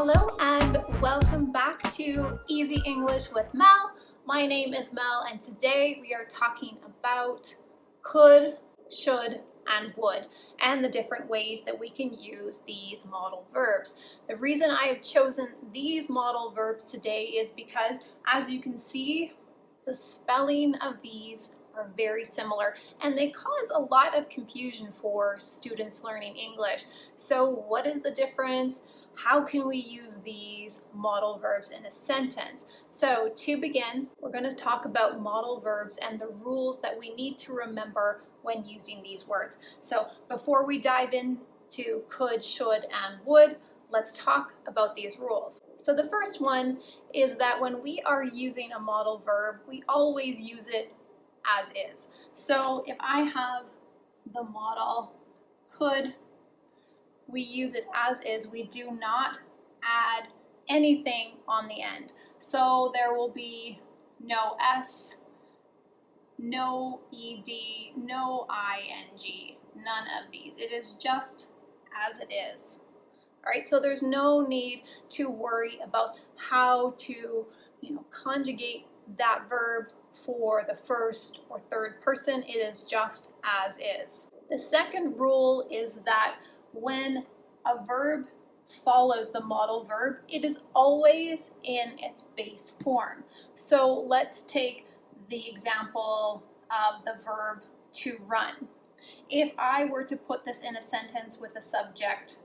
Hello and welcome back to Easy English with Mel. My name is Mel and today we are talking about could, should, and would, and the different ways that we can use these modal verbs. The reason I have chosen these modal verbs today is because, as you can see, the spelling of these are very similar and they cause a lot of confusion for students learning English. So what is the difference? How can we use these modal verbs in a sentence? So to begin, we're going to talk about modal verbs and the rules that we need to remember when using these words. So before we dive into could, should, and would, let's talk about these rules. So the first one is that when we are using a modal verb, we always use it as is. So if I have the modal could, we use it as is. We do not add anything on the end. So there will be no S, no ED, no ING, none of these. It is just as it is. All right, so there's no need to worry about how to, conjugate that verb for the first or third person. It is just as is. The second rule is that when a verb follows the modal verb, it is always in its base form. So let's take the example of the verb to run. If I were to put this in a sentence with a subject,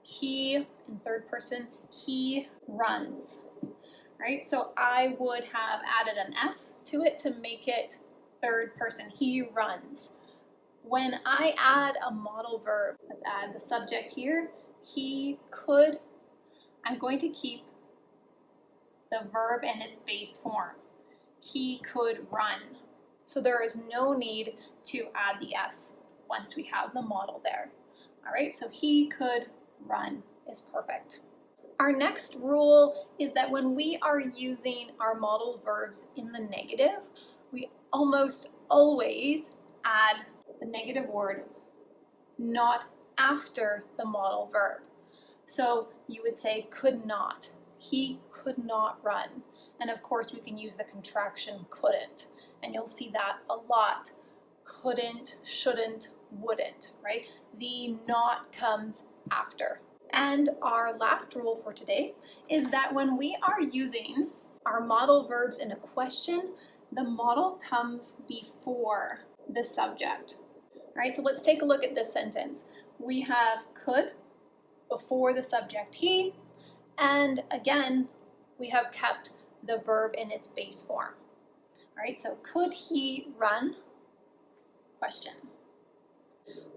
he, in third person, he runs, right? So I would have added an S to it to make it third person, he runs. When I add a modal verb, let's add the subject here, he could, I'm going to keep the verb in its base form. He could run. So there is no need to add the S once we have the modal there. All right, so he could run is perfect. Our next rule is that when we are using our modal verbs in the negative, we almost always add the negative word not after the modal verb. So you would say could not. He could not run. And of course we can use the contraction couldn't. And you'll see that a lot. Couldn't, shouldn't, wouldn't, right? The not comes after. And our last rule for today is that when we are using our modal verbs in a question, the modal comes before the subject. All right, so let's take a look at this sentence. We have could before the subject he, and again, we have kept the verb in its base form. All right, so could he run? Question.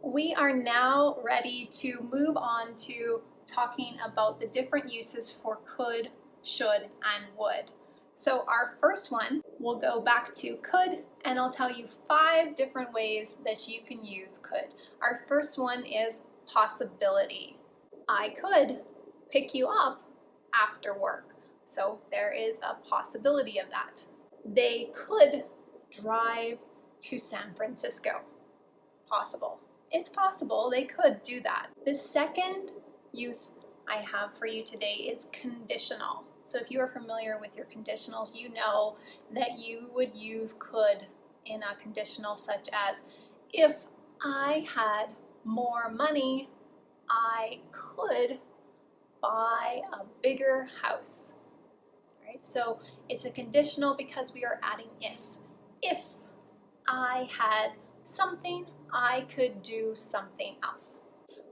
We are now ready to move on to talking about the different uses for could, should, and would. So our first one, we'll go back to could, and I'll tell you 5 different ways that you can use could. Our first one is possibility. I could pick you up after work. So there is a possibility of that. They could drive to San Francisco. Possible. It's possible they could do that. The second use I have for you today is conditional. So if you are familiar with your conditionals, you know that you would use could in a conditional such as, if I had more money, I could buy a bigger house. Right? So it's a conditional because we are adding if. If I had something, I could do something else.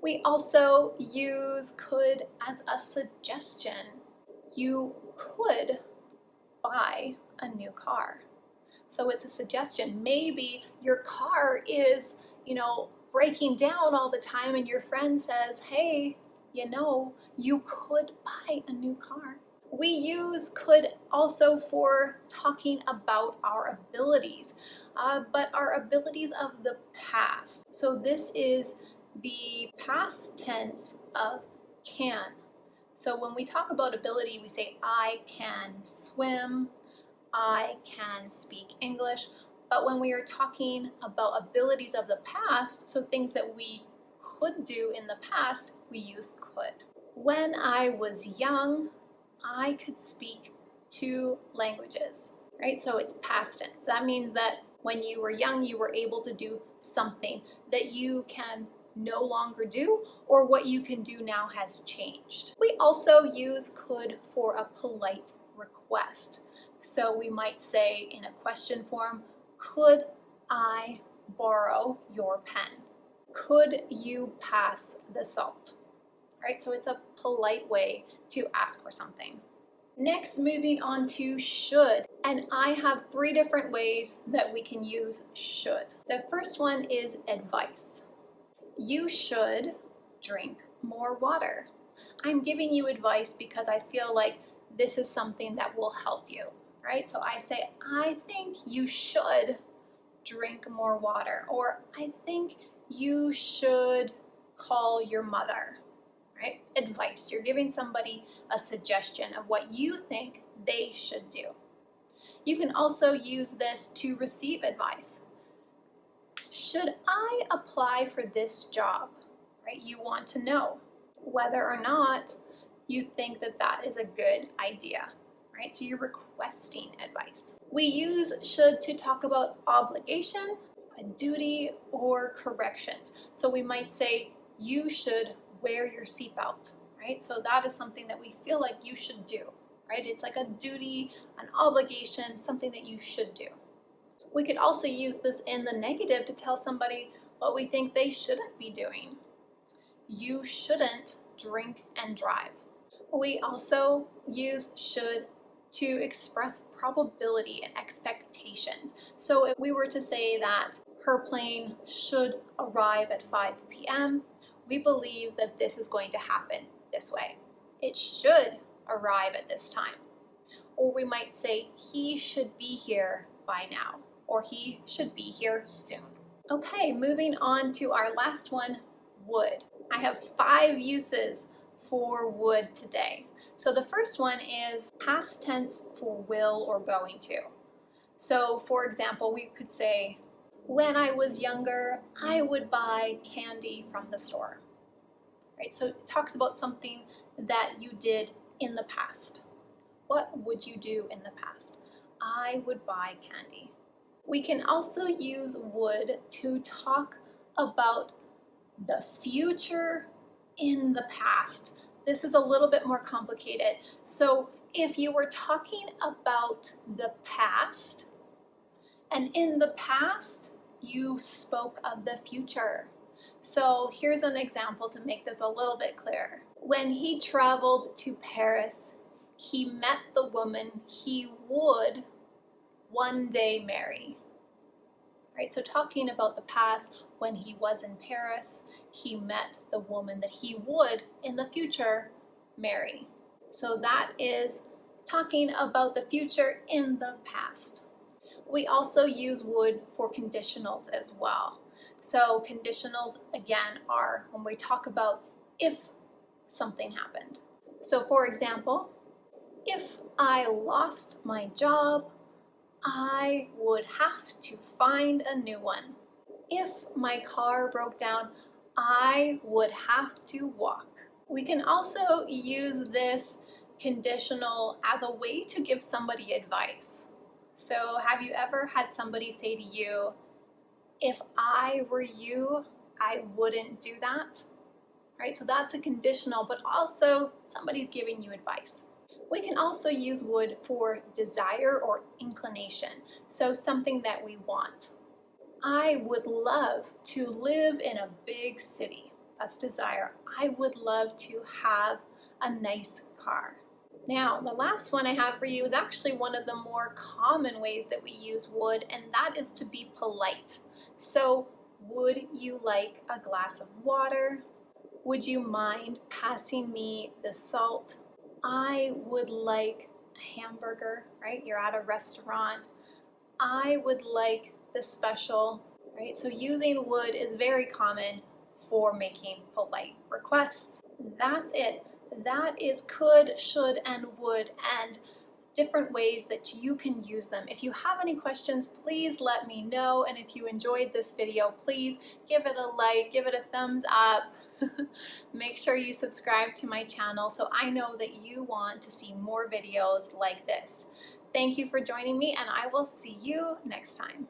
We also use could as a suggestion. You could buy a new car. So it's a suggestion. Maybe your car is, breaking down all the time and your friend says, hey, you could buy a new car. We use could also for talking about our abilities, but our abilities of the past. So this is the past tense of can. So when we talk about ability, we say I can swim, I can speak English. But when we are talking about abilities of the past, so things that we could do in the past, we use could. When I was young, I could speak 2 languages, right? So it's past tense. That means that when you were young, you were able to do something that you can no longer do, or what you can do now has changed. We also use could for a polite request. So we might say in a question form, could I borrow your pen? Could you pass the salt? Right? So it's a polite way to ask for something. Next, moving on to should. And I have 3 different ways that we can use should. The first one is advice. You should drink more water. I'm giving you advice because I feel like this is something that will help you, right? So I say, I think you should drink more water, or I think you should call your mother, right? Advice. You're giving somebody a suggestion of what you think they should do. You can also use this to receive advice. Should I apply for this job? Right? You want to know whether or not you think that that is a good idea, right? So you're requesting advice. We use should to talk about obligation, a duty, or corrections. So we might say, you should wear your seatbelt, right? So that is something that we feel like you should do, right? It's like a duty, an obligation, something that you should do. We could also use this in the negative to tell somebody what we think they shouldn't be doing. You shouldn't drink and drive. We also use should to express probability and expectations. So if we were to say that her plane should arrive at 5 p.m., we believe that this is going to happen this way. It should arrive at this time. Or we might say he should be here by now, or he should be here soon. Okay, moving on to our last one, would. I have 5 uses for would today. So the first one is past tense for will or going to. So for example, we could say, when I was younger, I would buy candy from the store. Right? So it talks about something that you did in the past. What would you do in the past? I would buy candy. We can also use would to talk about the future in the past. This is a little bit more complicated. So if you were talking about the past, and in the past, you spoke of the future. So here's an example to make this a little bit clearer. When he traveled to Paris, he met the woman he would one day marry. Right? So talking about the past, when he was in Paris, he met the woman that he would in the future marry. So that is talking about the future in the past. We also use would for conditionals as well. So conditionals, again, are when we talk about if something happened. So for example, if I lost my job, I would have to find a new one. If my car broke down, I would have to walk. We can also use this conditional as a way to give somebody advice. So have you ever had somebody say to you, if I were you, I wouldn't do that? Right? So that's a conditional, but also somebody's giving you advice. We can also use would for desire or inclination, so something that we want. I would love to live in a big city. That's desire. I would love to have a nice car. Now, the last one I have for you is actually one of the more common ways that we use would, and that is to be polite. So, would you like a glass of water? Would you mind passing me the salt? I would like a hamburger, right? You're at a restaurant. I would like the special, right? So using would is very common for making polite requests. That's it. That is could, should, and would, and different ways that you can use them. If you have any questions, please let me know. And if you enjoyed this video, please give it a like, give it a thumbs up. Make sure you subscribe to my channel so I know that you want to see more videos like this. Thank you for joining me, and I will see you next time.